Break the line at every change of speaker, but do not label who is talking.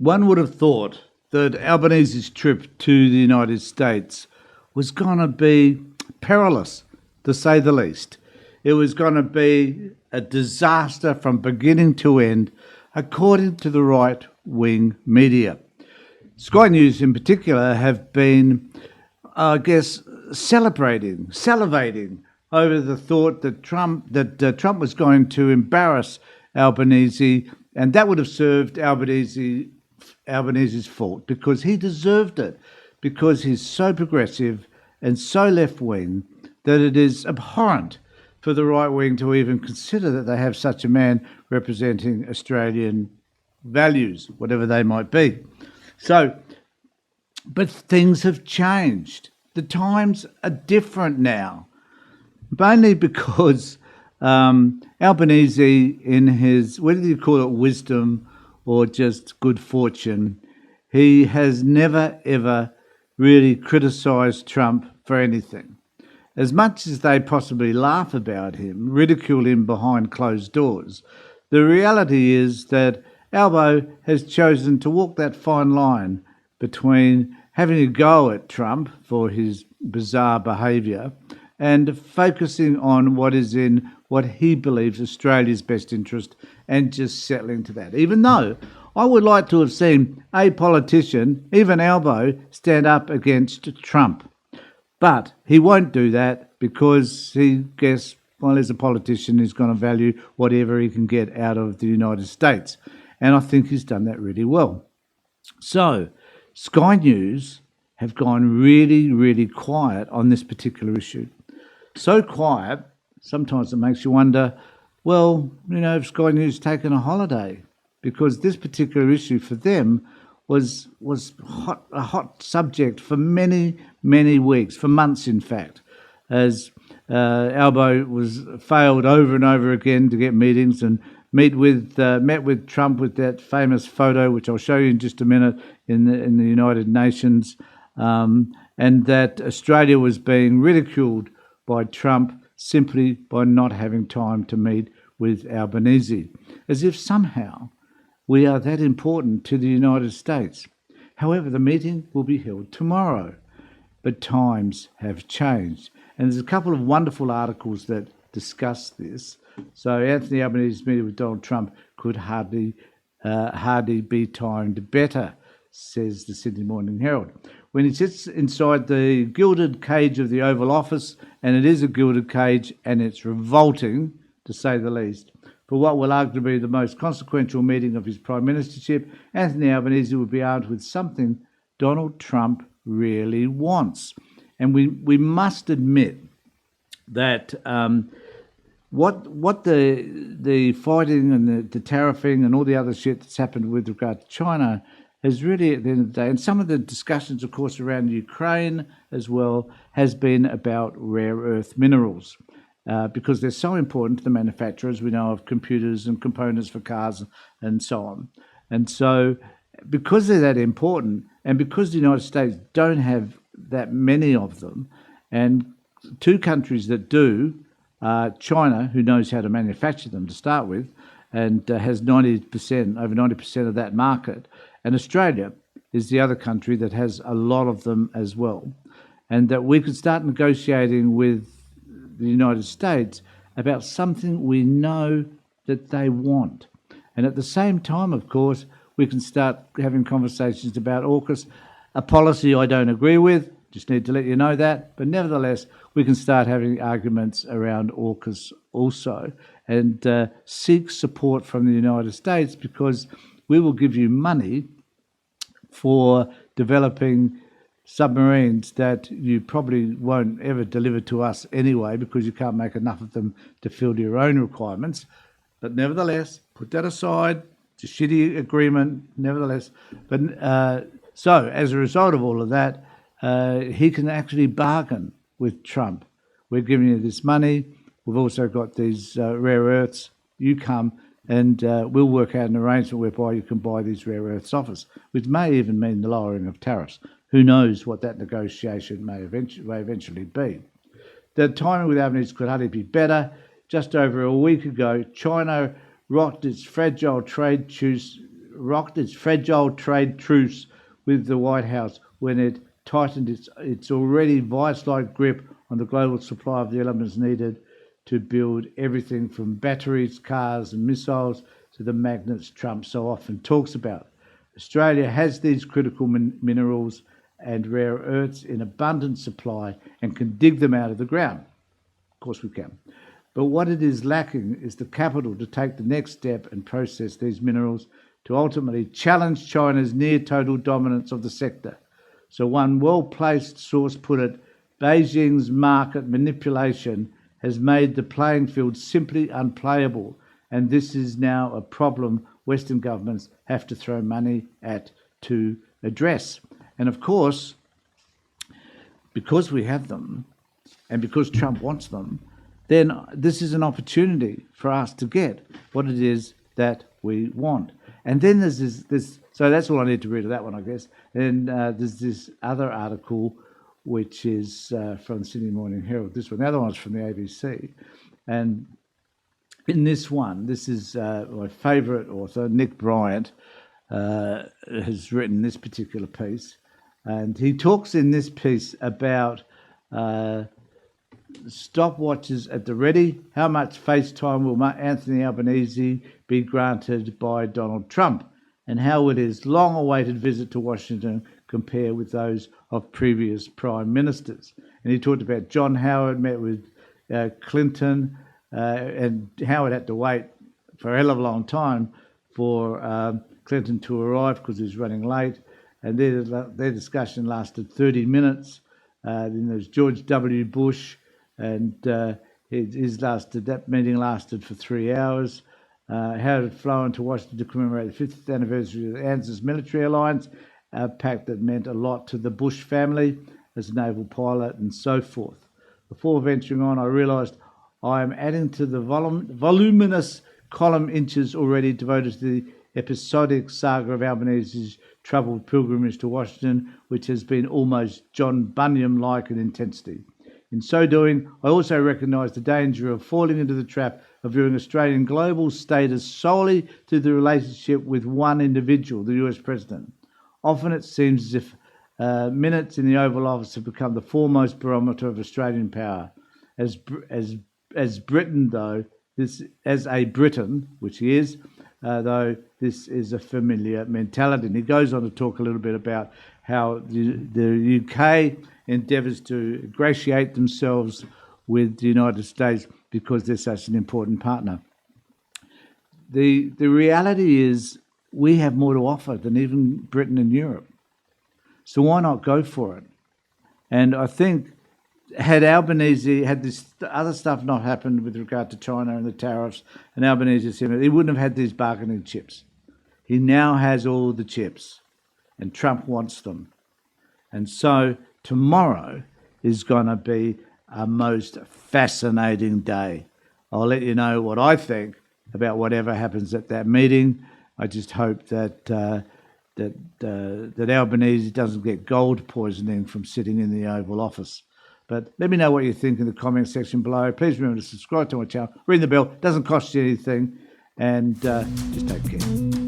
One would have thought that Albanese's trip to the United States was going to be perilous, to say the least. It was going to be a disaster from beginning to end, according to the right-wing media. Sky News in particular have been, I guess, salivating over the thought that Trump was going to embarrass Albanese, and that would have served Albanese's fault because he deserved it, because he's so progressive and so left-wing that it is abhorrent for the right wing to even consider that they have such a man representing Australian values, whatever they might be. So, but things have changed. The times are different now, mainly because Albanese, in his, whether you call it wisdom or just good fortune, he has never, ever really criticised Trump for anything. As much as they possibly laugh about him, ridicule him behind closed doors, the reality is that Albo has chosen to walk that fine line between having a go at Trump for his bizarre behaviour and focusing on what is in what he believes Australia's best interest and just settling to that. Even though I would like to have seen a politician, even Albo, stand up against Trump. But he won't do that because he guess, well, as a politician, he's going to value whatever he can get out of the United States. And I think he's done that really well. So Sky News have gone really, really quiet on this particular issue. So quiet, sometimes it makes you wonder, well, if Sky News taken a holiday, because this particular issue for them was a hot subject for many, many weeks, for months in fact, as Albo was failed over and over again to get meetings and met with Trump with that famous photo, which I'll show you in just a minute, in the United Nations, and that Australia was being ridiculed by Trump simply by not having time to meet with Albanese, as if somehow we are that important to the United States. However, the meeting will be held tomorrow, but times have changed. And there's a couple of wonderful articles that discuss this. So Anthony Albanese's meeting with Donald Trump could hardly be timed better, says the Sydney Morning Herald. When he sits inside the gilded cage of the Oval Office, and it is a gilded cage, and it's revolting, to say the least, for what will arguably be the most consequential meeting of his prime ministership, Anthony Albanese will be armed with something Donald Trump really wants. And we must admit that what the fighting and the tariffing and all the other shit that's happened with regard to China has really, at the end of the day, and some of the discussions, of course, around Ukraine as well, has been about rare earth minerals. Because they're so important to the manufacturers, we know, of computers and components for cars and so on. And so because they're that important, and because the United States don't have that many of them, and two countries that do, China, who knows how to manufacture them to start with, and has over 90% of that market, and Australia is the other country that has a lot of them as well. And that we could start negotiating with the United States about something we know that they want. And at the same time, of course, we can start having conversations about AUKUS, a policy I don't agree with, just need to let you know that, but nevertheless, we can start having arguments around AUKUS also and seek support from the United States, because we will give you money for developing submarines that you probably won't ever deliver to us anyway, because you can't make enough of them to fill your own requirements. But nevertheless, put that aside. It's a shitty agreement, nevertheless. But so as a result of all of that, he can actually bargain with Trump. We're giving you this money. We've also got these rare earths. You come and we'll work out an arrangement whereby you can buy these rare earths off us, which may even mean the lowering of tariffs. Who knows what that negotiation may eventually be. The timing with Albanese could hardly be better. Just over a week ago, China rocked its fragile trade truce rocked its fragile trade truce with the White House when it tightened its already vice-like grip on the global supply of the elements needed to build everything from batteries, cars and missiles to the magnets Trump so often talks about. Australia has these critical minerals and rare earths in abundant supply and can dig them out of the ground. Of course we can. But what it is lacking is the capital to take the next step and process these minerals to ultimately challenge China's near total dominance of the sector. So one well-placed source put it, Beijing's market manipulation has made the playing field simply unplayable, and this is now a problem Western governments have to throw money at to address. And of course, because we have them, and because Trump wants them, then this is an opportunity for us to get what it is that we want. And then there's this so that's all I need to read of that one, I guess. And there's this other article, which is from the Sydney Morning Herald. This one, the other one's from the ABC. And in this one, this is my favourite author, Nick Bryant, has written this particular piece. And he talks in this piece about stopwatches at the ready. How much FaceTime will Anthony Albanese be granted by Donald Trump? And how will his long-awaited visit to Washington compare with those of previous prime ministers? And he talked about John Howard met with Clinton, and Howard had to wait for a hell of a long time for Clinton to arrive because he was running late. And their discussion lasted 30 minutes. Then there's George W. Bush, and that meeting lasted for 3 hours. Howard had flown to Washington to commemorate the 50th anniversary of the ANZUS military alliance, a pact that meant a lot to the Bush family as a naval pilot and so forth. Before venturing on, I realised I am adding to the voluminous column inches already devoted to the episodic saga of Albanese's troubled pilgrimage to Washington, which has been almost John Bunyan-like in intensity. In so doing, I also recognise the danger of falling into the trap of viewing Australian global status solely through the relationship with one individual, the US President. Often it seems as if minutes in the Oval Office have become the foremost barometer of Australian power. As Britain, though, as a Briton, which he is, though this is a familiar mentality. And he goes on to talk a little bit about how the UK endeavours to ingratiate themselves with the United States because they're such an important partner. The reality is we have more to offer than even Britain and Europe. So why not go for it? And I think had this other stuff not happened with regard to China and the tariffs and Albanese, he wouldn't have had these bargaining chips. He now has all the chips, and Trump wants them. And so tomorrow is going to be a most fascinating day. I'll let you know what I think about whatever happens at that meeting. I just hope that Albanese doesn't get gold poisoning from sitting in the Oval Office. But let me know what you think in the comment section below. Please remember to subscribe to my channel, ring the bell. It doesn't cost you anything. And just take care.